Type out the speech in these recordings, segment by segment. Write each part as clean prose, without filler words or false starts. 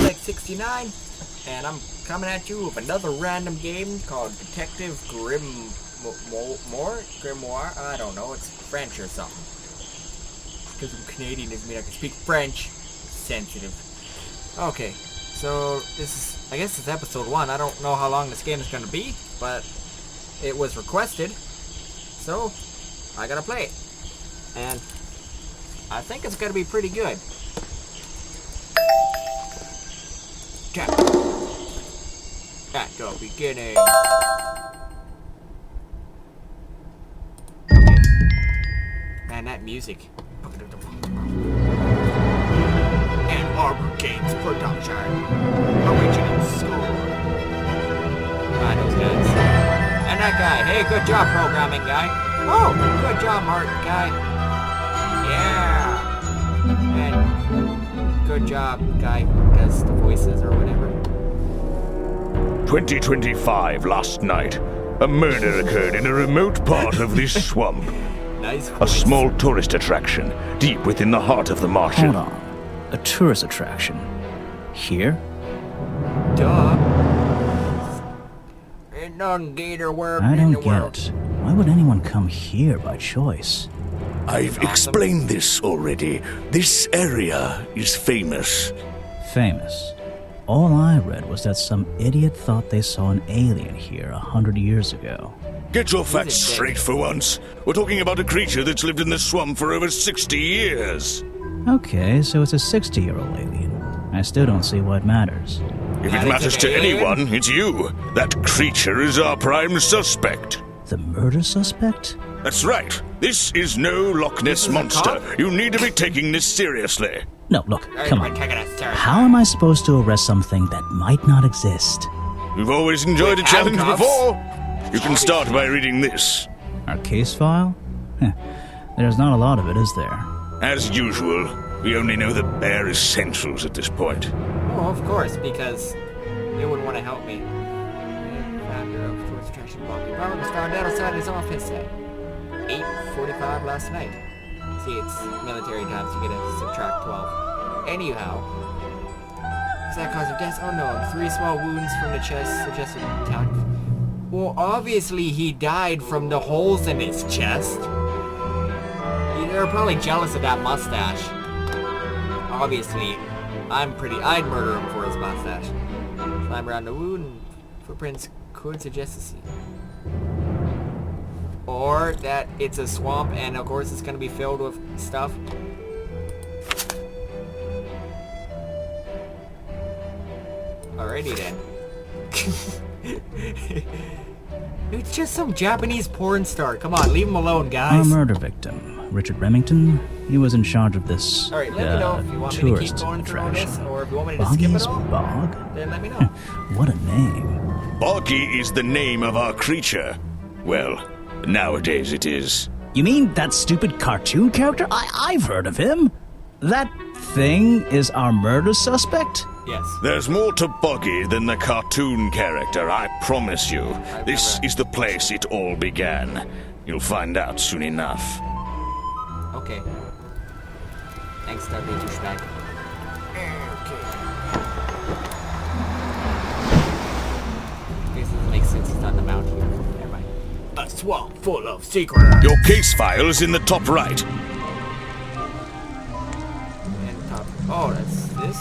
Like 69, and I'm coming at you with another random game called Detective Grimoire. I don't know, it's French or something. Because I'm Canadian doesn't mean I can speak French. Sensitive. Okay, so I guess it's episode 1. I don't know how long this game is gonna be, but it was requested, so I gotta play it. And I think it's gonna be pretty good. Tap. At the beginning. Okay. Man, that music. And Arbor Games production. Original score. Ah, those guys. And that guy. Hey, good job programming guy. Oh, good job art guy. Yeah. And good job guy who does the voices or whatever. 2025 last night. A murder occurred in a remote part of this swamp. Nice voice. A small tourist attraction, deep within the heart of the marsh. Hold on. A tourist attraction? Here? Duh. Ain't none gator work I in don't the get world. it. Why would anyone come here by choice? I've explained this already. This area is famous. Famous. All I read was that some idiot thought they saw an alien here 100 years ago. Get your facts straight for once. We're talking about a creature that's lived in this swamp for over 60 years. Okay, so it's a 60-year-old alien. I still don't see what matters. If it matters to anyone, it's you. That creature is our prime suspect. The murder suspect? That's right. This is no Loch Ness monster. You need to be taking this seriously. No, look, come on. Taking us seriously. How am I supposed to arrest something that might not exist? You've always enjoyed a With challenge handcuffs? before. You can start by reading this. Our case file? There's not a lot of it, is there? As usual, we only know the bare essentials at this point. Oh, of course, because they wouldn't want to help me. Founder of tourist attraction Bobby Brown started outside his office at 8:45 last night. See, it's military time, so you gotta subtract 12. Anyhow, exact cause of death unknown. 3 small wounds from the chest suggested attack. Well, obviously he died from the holes in his chest. They're probably jealous of that mustache. Obviously, I'd murder him for his mustache. Climb around the wound, footprints could suggest a scene. Or that it's a swamp and of course it's gonna be filled with stuff. Alrighty then. It's just some Japanese porn star. Come on, leave him alone, guys. Our murder victim, Richard Remington, he was in charge of this Alright, let me know if you want me to keep tourist going through all this, attraction. or if you want me to skip it Boggy's all, Bog? then let me know. What a name. Boggy is the name of our creature. Well, nowadays it is. You mean that stupid cartoon character? I've heard of him. That thing is our murder suspect? Yes. There's more to Boggy than the cartoon character, I promise you. This is the place it all began. You'll find out soon enough. Okay. Thanks, Dudley douchebag. Okay. This doesn't make sense. He's not in the mountain. Never mind. A swamp full of secrets. Your case file is in the top right. And top. Oh, that's this.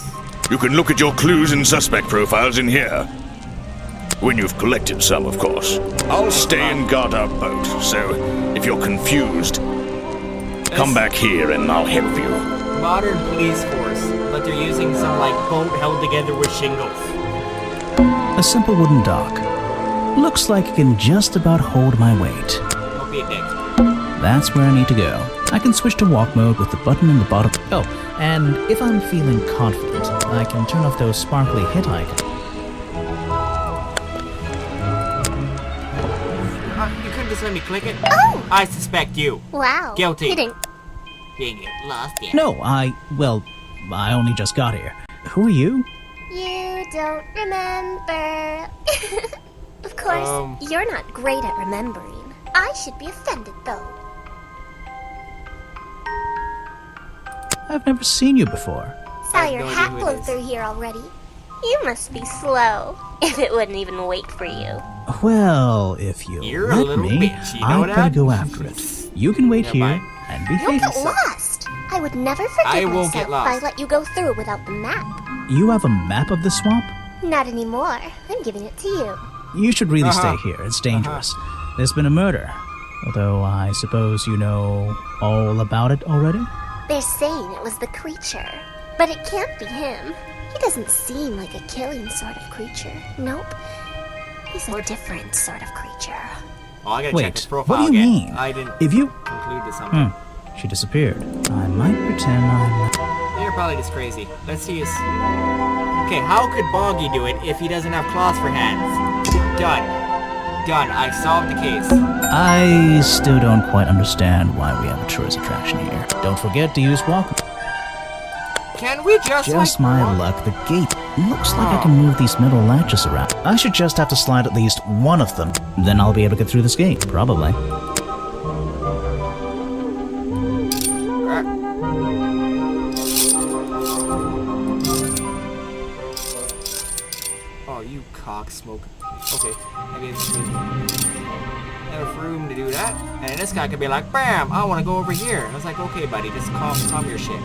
You can look at your clues and suspect profiles in here. When you've collected some, of course. I'll stay and guard our boat, so if you're confused, come back here and I'll help you. Modern police force, but they're using some, like, boat held together with shingles. A simple wooden dock. Looks like it can just about hold my weight. Don't be a dick. That's where I need to go. I can switch to walk mode with the button in the bottom. Oh, and if I'm feeling confident, I can turn off those sparkly hit icons. You couldn't just let me click it? Oh! I suspect you. Wow. Guilty. You didn't. Dang it, lost it. No, I only just got here. Who are you? You don't remember. Of course, you're not great at remembering. I should be offended, though. I've never seen you before. Saw your hat blow through here already. You must be slow, if it wouldn't even wait for you. Well, if You're a let little me, bitch, you know I'll that? go after it. You can wait here and be You'll get faithful. lost. I would never forgive I won't myself get if lost. I let you go through without the map. You have a map of the swamp? Not anymore. I'm giving it to you. You should really stay here. It's dangerous. There's been a murder. Although I suppose you know all about it already? They're saying it was the creature, but it can't be him. He doesn't seem like a killing sort of creature. Nope. He's a different sort of creature. Oh, I gotta check his Wait, profile what do you again. mean? I didn't If you... conclude to something. She disappeared. I might pretend I'm... You're probably just crazy. Let's see his... Okay, how could Boggy do it if he doesn't have claws for hands? Done. Done. I solved the case. I still don't quite understand why we have a tourist attraction here. Don't forget to use walk... Can we just Just like, my walk- luck, the gate looks like I can move these metal latches around. I should just have to slide at least one of them. Then I'll be able to get through this gate, probably. Oh, you cock smoke. Okay, I guess enough room to do that. And then this guy could be like, bam, I want to go over here. I was like, okay, buddy, just calm your shit.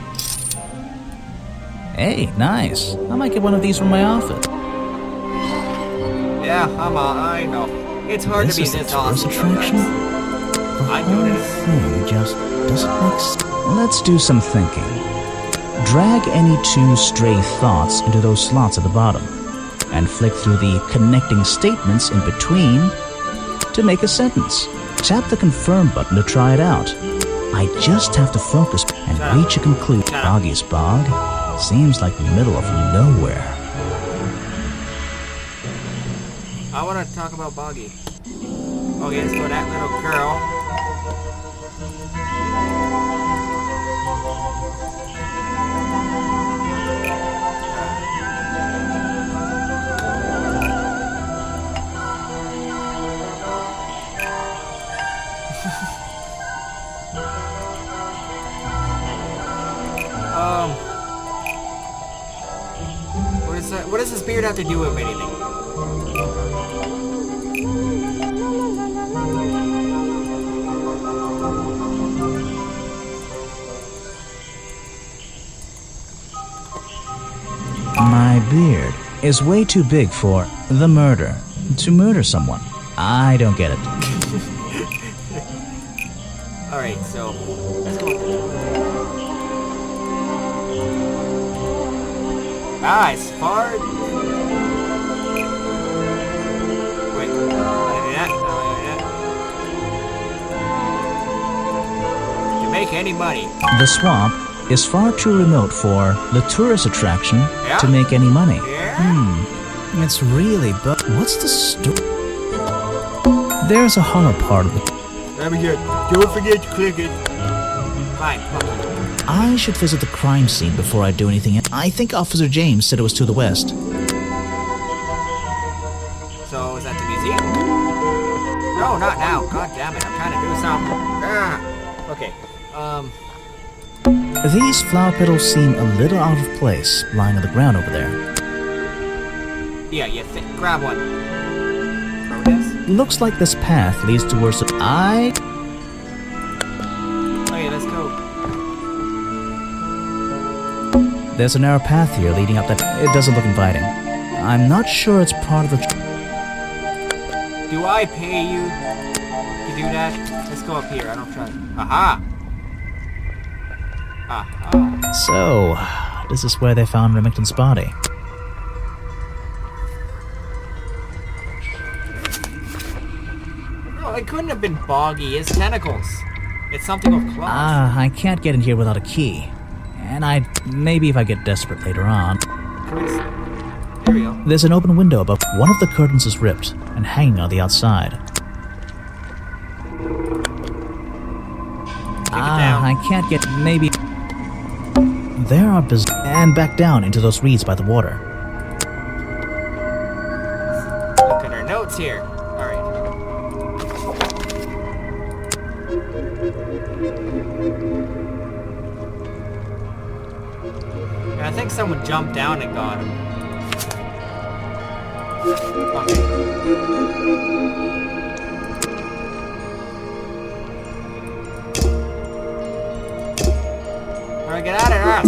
Hey, nice. I might get one of these from my outfit. Yeah, I know. It's hard This to be is the this tourist awesome attraction? sometimes. I know The it whole is. thing just doesn't make sense. Let's do some thinking. Drag any two stray thoughts into those slots at the bottom, and flick through the connecting statements in between to make a sentence. Tap the confirm button to try it out. I just have to focus and reach a conclusion. Shut up. Boggy's Bog seems like the middle of nowhere. I want to talk about Boggy. Okay, let's go to that little girl. What does this beard have to do with anything? My beard is way too big for the murder. To murder someone. I don't get it. Alright, so let's go. Ah, it's far. Wait, I do that. No, I do that. To make any money. The swamp is far too remote for the tourist attraction Yeah? to make any money. Yeah? It's really, but what's the There's a hollow part of the... Let me get. Don't forget to click it. Fine, fuck you. I should visit the crime scene before I do anything. I think Officer James said it was to the west. So, is that the museum? No, not now. God damn it, I'm trying to do something. Ah. Okay, These flower petals seem a little out of place, lying on the ground over there. yeah, grab one. Protest? Looks like this path leads towards the... Okay, let's go. There's a narrow path here leading up that... It doesn't look inviting. I'm not sure it's part of the... Do I pay you to do that? Let's go up here, I don't trust. Aha! Aha. So, this is where they found Remington's body. No, it couldn't have been Boggy. It's tentacles. It's something with claws. I can't get in here without a key. And maybe if I get desperate later on. There we go. There's an open window above. One of the curtains is ripped and hanging on the outside. down. I can't get... maybe... There are and back down into those reeds by the water. Look at our notes here. And I think someone jumped down and got him. Okay. Alright, get out of us!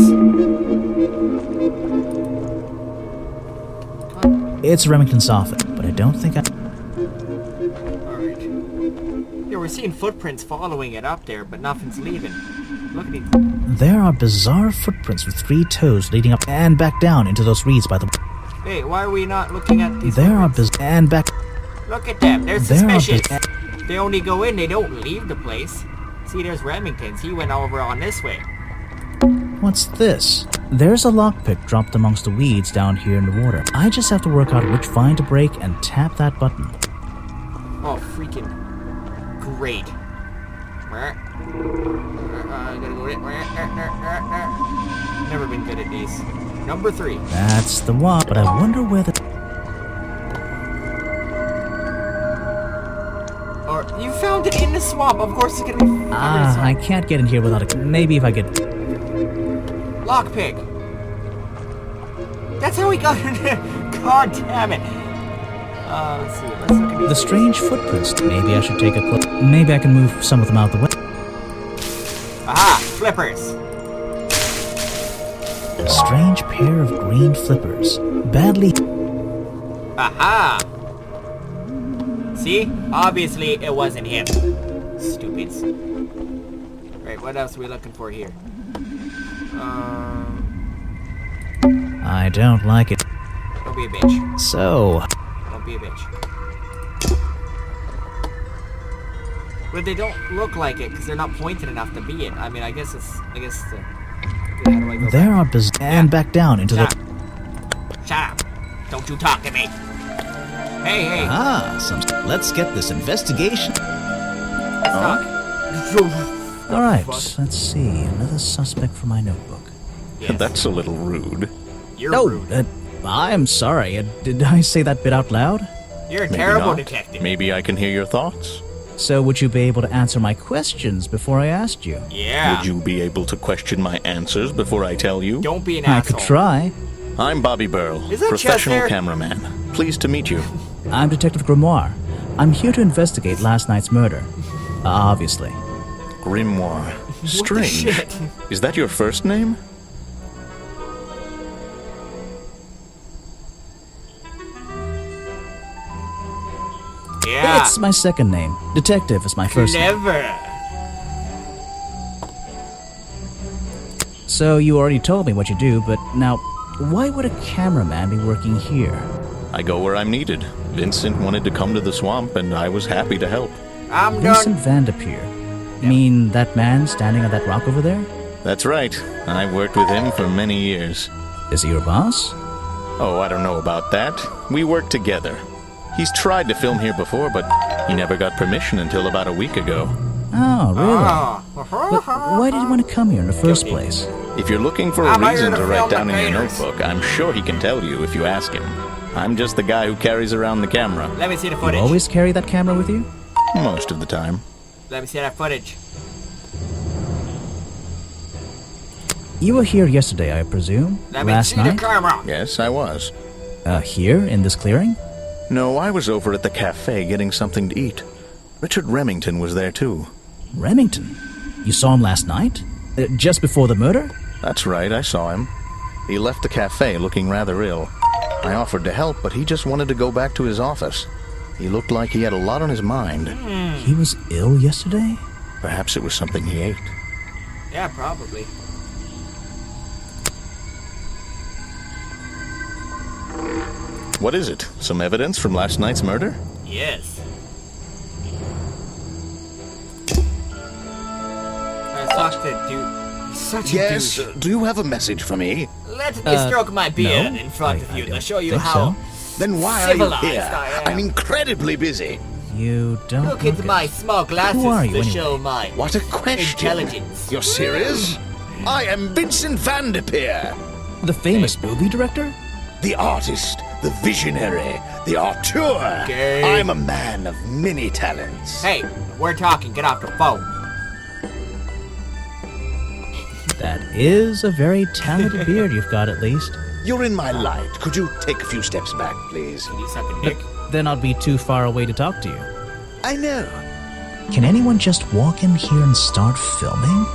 It's Remington's office, but I don't think I... Alright. Yeah, we're seeing footprints following it up there, but nothing's leaving. Look at these. There are bizarre footprints with 3 toes leading up and back down into those reeds by the... Hey, why are we not looking at these There are footprints? and back... Look at them, they're There are suspicious. They only go in, they don't leave the place. See, there's Remington's. He went over on this way. What's this? There's a lockpick dropped amongst the weeds down here in the water. I just have to work out which vine to break and tap that button. Oh, freaking great. Never been good at these. Number 3. That's the one, but I wonder where the... Or you found it in the swamp. Of course it's gonna be under the I swamp. can't get in here without a... Maybe if I get... Lockpick. That's how we got in there. God damn it. Let's see. Let's look at these. The strange footprints. Maybe I should take a close... Maybe I can move some of them out of the way. Aha! Flippers. A strange pair of green flippers. Badly... Aha! See? Obviously, it wasn't him. Stupids. Right, what else are we looking for here? I don't like it. Don't be a bitch. So... Don't be a bitch. But they don't look like it because they're not pointed enough to be it. I mean, I guess it's... How do I go There back? are and back down into Shut the... up. Shut up. Don't you talk to me. Hey, hey. Let's get this investigation. Let's talk. Alright, let's see. Another suspect for my notebook. Yes. That's a little rude. You're No, rude. I'm sorry. Did I say that bit out loud? You're a Maybe terrible not. detective. Maybe I can hear your thoughts. So would you be able to answer my questions before I asked you? Yeah. Would you be able to question my answers before I tell you? Don't be an I asshole. could try. I'm Bobby Burl, Is that professional Chester? cameraman. Pleased to meet you. I'm Detective Grimoire. I'm here to investigate last night's murder. Obviously. Grimoire. What the Strange. shit? Is that your first name? Yeah. It's my second name. Detective is my first name. Clever. So you already told me what you do, but now, why would a cameraman be working here? I go where I'm needed. Vincent wanted to come to the swamp, and I was happy to help. I'm Vincent done. Vanderpeer. Mean that man standing on that rock over there? That's right. I worked with him for many years. Is he your boss? Oh, I don't know about that. We worked together. He's tried to film here before, but he never got permission until about a week ago. Oh, really? But Oh. why did you want to come here in the first Guilty. place? If you're looking for a I'm reason hired to to write film down the in your painters. notebook, I'm sure he can tell you if you ask him. I'm just the guy who carries around the camera. Let me see the You footage. always carry that camera with you? Most of the time. Let me see that footage. You were here yesterday, I presume? Let me Last see night? the camera. Yes, I was. Here, in this clearing? No, I was over at the cafe getting something to eat. Richard Remington was there too. Remington? You saw him last night? Just before the murder? That's right, I saw him. He left the cafe looking rather ill. I offered to help, but he just wanted to go back to his office. He looked like he had a lot on his mind. He was ill yesterday? Perhaps it was something he ate. Yeah, probably. What is it? Some evidence from last night's murder? Yes. I talked to dude. He's such a douche. Do you have a message for me? Let me stroke my beard no. in front I of you to don't show you think how so. Then why civilized I am. I'm incredibly busy. You don't Look into my small glasses Who are you, to anyway? show my What a question. intelligence. You're serious? I am Vincent Vanderpeer, The famous movie director? the artist, the visionary, the auteur. Okay. I'm a man of many talents. Hey, we're talking. Get off the phone. That is a very talented beard you've got, at least. You're in my light. Could you take a few steps back, please? Can you suck a dick? Then I'd be too far away to talk to you. I know. Can anyone just walk in here and start filming?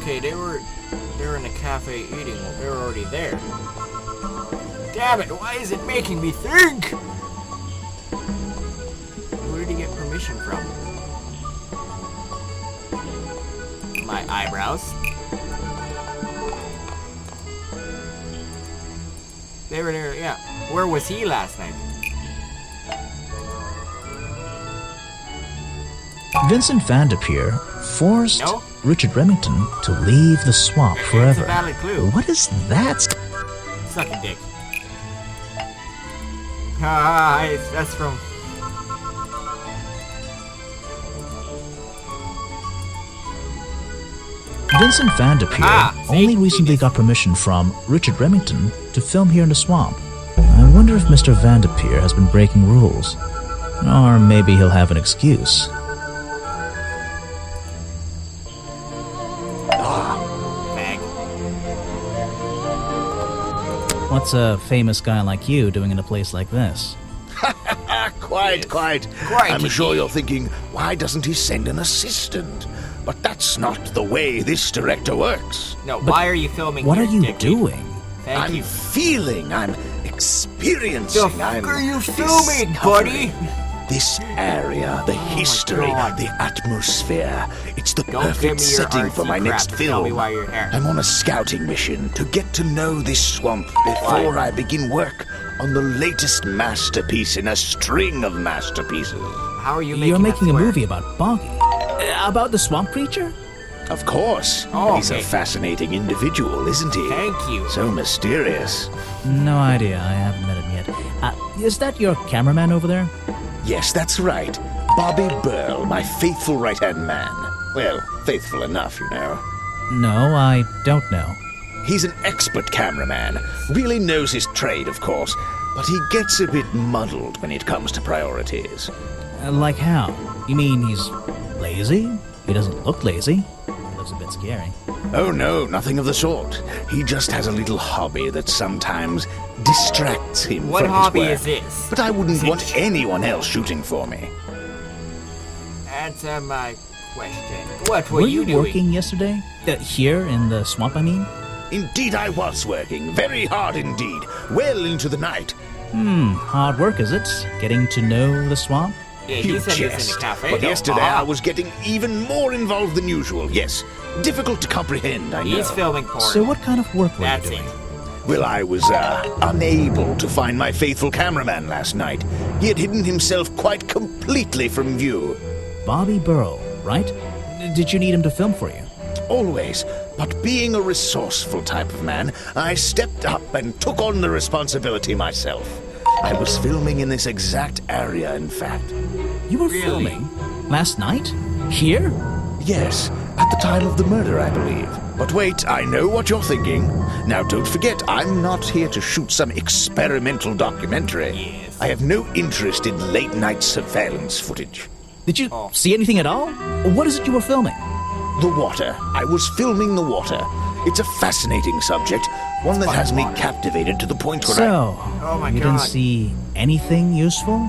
Okay, they were in a cafe eating. Well, they were already there. Damn it! Why is it making me think? Where did he get permission from? My eyebrows. They were there. Yeah. Where was he last night? Vincent Vanderpeer forced No? Richard Remington to leave the swamp It's a forever. valid clue. What is that? Suck a dick. Ah, that's from. Vincent Vanderpeer see? only recently got permission from Richard Remington to film here in the swamp. I wonder if Mr. Vanderpeer has been breaking rules. Or maybe he'll have an excuse. Fag. What's a famous guy like you doing in a place like this? Quite. Quite. I'm sure you're thinking, why doesn't he send an assistant? But that's not the way this director works. No, why are you filming? What are here, you dickhead? doing? Thank I'm you. feeling, I'm experiencing, The fuck I'm are you filming, buddy? This area, the history, God. the atmosphere. It's the Don't give perfect me your setting for artsy my crap next to tell me film. why you're here. I'm on a scouting mission to get to know this swamp before I begin work on the latest masterpiece in a string of masterpieces. How are you making You're making that a swear? movie about Boggy. About the swamp creature? Of course. Oh, He's okay. a fascinating individual, isn't he? Thank you. So mysterious. No idea. I haven't met him yet. Is that your cameraman over there? Yes, that's right. Bobby Burl, my faithful right-hand man. Well, faithful enough, you know. No, I don't know. He's an expert cameraman. Really knows his trade, of course. But he gets a bit muddled when it comes to priorities. Like how? You mean he's lazy? He doesn't look lazy. He looks a bit scary. Oh no, nothing of the sort. He just has a little hobby that sometimes distracts him What from hobby his work. is this? But I wouldn't want anyone else shooting for me. Answer my question. What were, Were you you doing? working yesterday? Here in the swamp, I mean? Indeed I was working, very hard indeed, well into the night. Hard work, is it? Getting to know the swamp? Yeah, You you said he was in jest. a cafe. But though. yesterday Ah, I was getting even more involved than usual, yes. Difficult to comprehend, I know. He's filming porn. So what kind of work were That's you doing? it. Well, I was, unable to find my faithful cameraman last night. He had hidden himself quite completely from view. Bobby Burl, right? Did you need him to film for you? Always. But being a resourceful type of man, I stepped up and took on the responsibility myself. I was filming in this exact area, in fact. You were Really? filming? Last night? Here? Yes, at the time of the murder, I believe. But wait, I know what you're thinking. Now, don't forget, I'm not here to shoot some experimental documentary. Yes. I have no interest in late-night surveillance footage. Did you Oh. see anything at all? What is it you were filming? The water. I was filming the water. It's a fascinating subject, one that has me captivated to the point where So, Oh my you God. didn't see anything useful?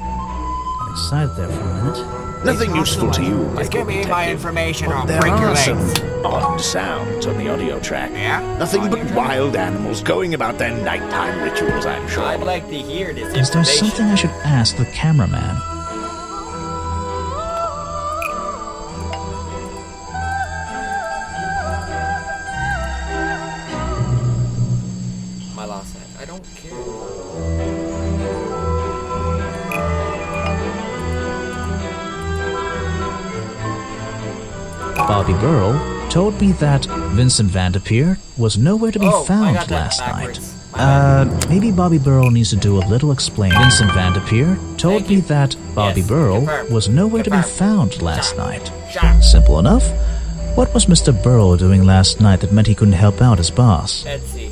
Got excited there for a minute. Nothing useful to you, my Just give good me my detective. information or But I'll there break your are some legs. odd sounds on the audio track. Yeah? Nothing but Audio track? wild animals going about their nighttime rituals, I'm sure. I'd like to hear this Is there information. something I should ask the cameraman? My last set. I don't care. Bobby Burl told me that Vincent Vanderpeer was nowhere to be I found got that last night. backwards. My Maybe Bobby Burrow needs to do a little explaining. Vincent Vanderpeer told me that Bobby Yes, Burrow confirmed. was nowhere to be Confirmed. found last night. Shut up. Simple enough. What was Mr. Burrow doing last night that meant he couldn't help out his boss? Let's see.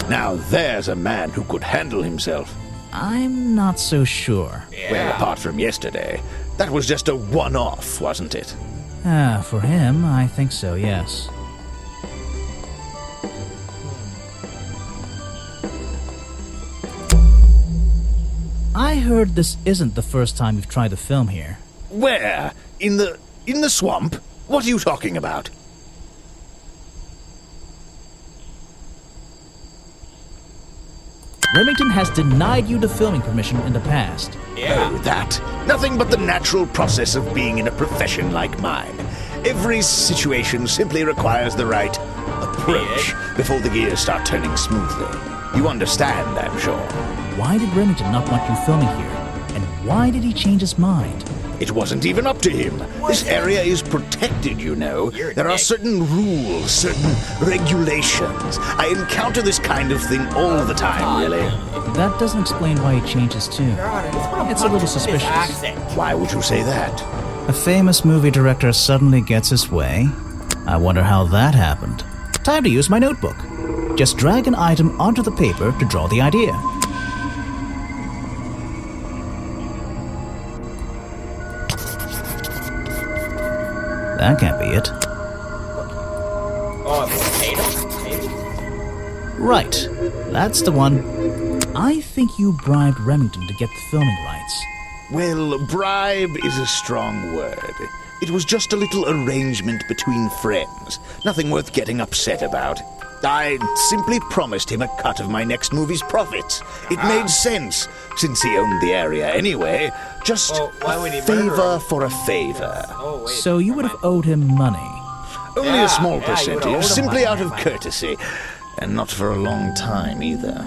Now there's a man who could handle himself. I'm not so sure. Well, apart from yesterday, that was just a one-off, wasn't it? For him, I think so, yes. I heard this isn't the first time you've tried to film here. Where? In the swamp? What are you talking about? Remington has denied you the filming permission in the past. Yeah. Oh, that. Nothing but the natural process of being in a profession like mine. Every situation simply requires the right approach before the gears start turning smoothly. You understand, I'm sure. Why did Remington not want you filming here? And why did he change his mind? It wasn't even up to him. This area is protected, you know. You're a There are dick. certain rules, certain regulations. I encounter this kind of thing all the time, really. That doesn't explain why he changed his tune. God, I just wanna It's a punch little his suspicious. accent. Why would you say that? A famous movie director suddenly gets his way. I wonder how that happened. Time to use my notebook. Just drag an item onto the paper to draw the idea. That can't be it. Oh, potatoes? Maybe? Right. That's the one. I think you bribed Remington to get the filming rights. Well, bribe is a strong word. It was just a little arrangement between friends. Nothing worth getting upset about. I simply promised him a cut of my next movie's profits. It made sense, since he owned the area anyway. Just Well, why would he a murder favor him? for a favor. Oh, wait. So you would have owed him money. Only Yeah, a small yeah, you would've owed percentage, him simply money, out of man. courtesy. And not for a long time, either.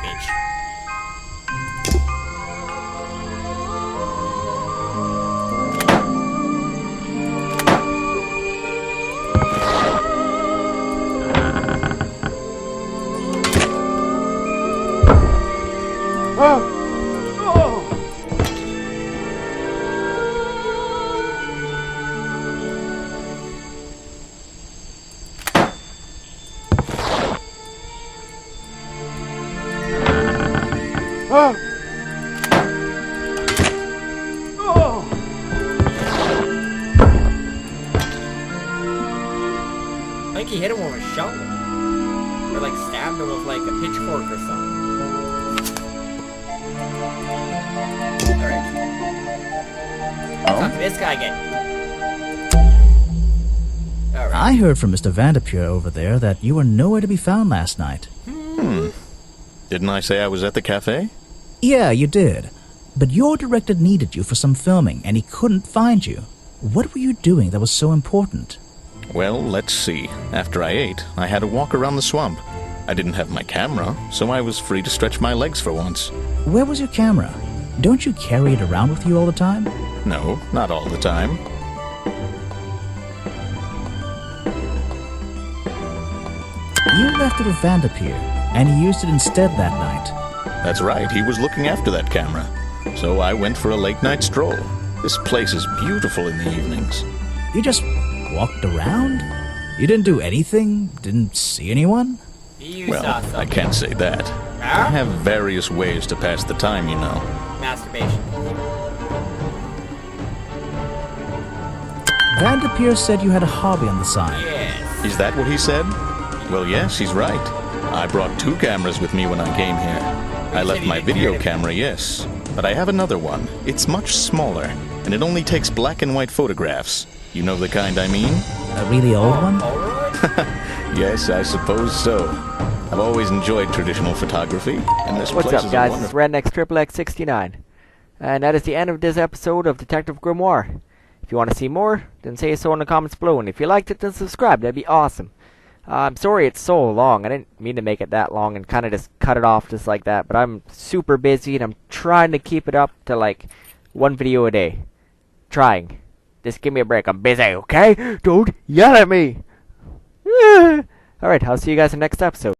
Bitch. I think he hit him with a shovel. Or like stabbed him with like a pitchfork or something. Alright. Talk to this guy again. Alright. I heard from Mr. Vanderpeer over there that you were nowhere to be found last night. Didn't I say I was at the cafe? Yeah, you did. But your director needed you for some filming, and he couldn't find you. What were you doing that was so important? Well, let's see. After I ate, I had a walk around the swamp. I didn't have my camera, so I was free to stretch my legs for once. Where was your camera? Don't you carry it around with you all the time? No, not all the time. You left it with Vanderpeer, and he used it instead that night. That's right, he was looking after that camera. So I went for a late-night stroll. This place is beautiful in the evenings. You just walked around? You didn't do anything? Didn't see anyone? You Well, saw I something. can't say that. Huh? I have various ways to pass the time, you know. Masturbation. Vanderpeer said you had a hobby on the side. Yes. Is that what he said? Well, yes, he's right. I brought 2 cameras with me when I came here. I left my video camera, yes. But I have another one. It's much smaller, and it only takes black and white photographs. You know the kind I mean? A really old one? Polaroid? Yes, I suppose so. I've always enjoyed traditional photography, and this What's place up, is guys? a It's wonderful... Rednex Triple X69. And that is the end of this episode of Detective Grimoire. If you want to see more, then say so in the comments below. And if you liked it, then subscribe. That'd be awesome. I'm sorry it's so long. I didn't mean to make it that long and kind of just cut it off just like that. But I'm super busy and I'm trying to keep it up to like 1 video a day. Trying. Just give me a break. I'm busy, okay? Don't yell at me. Alright, I'll see you guys in the next episode.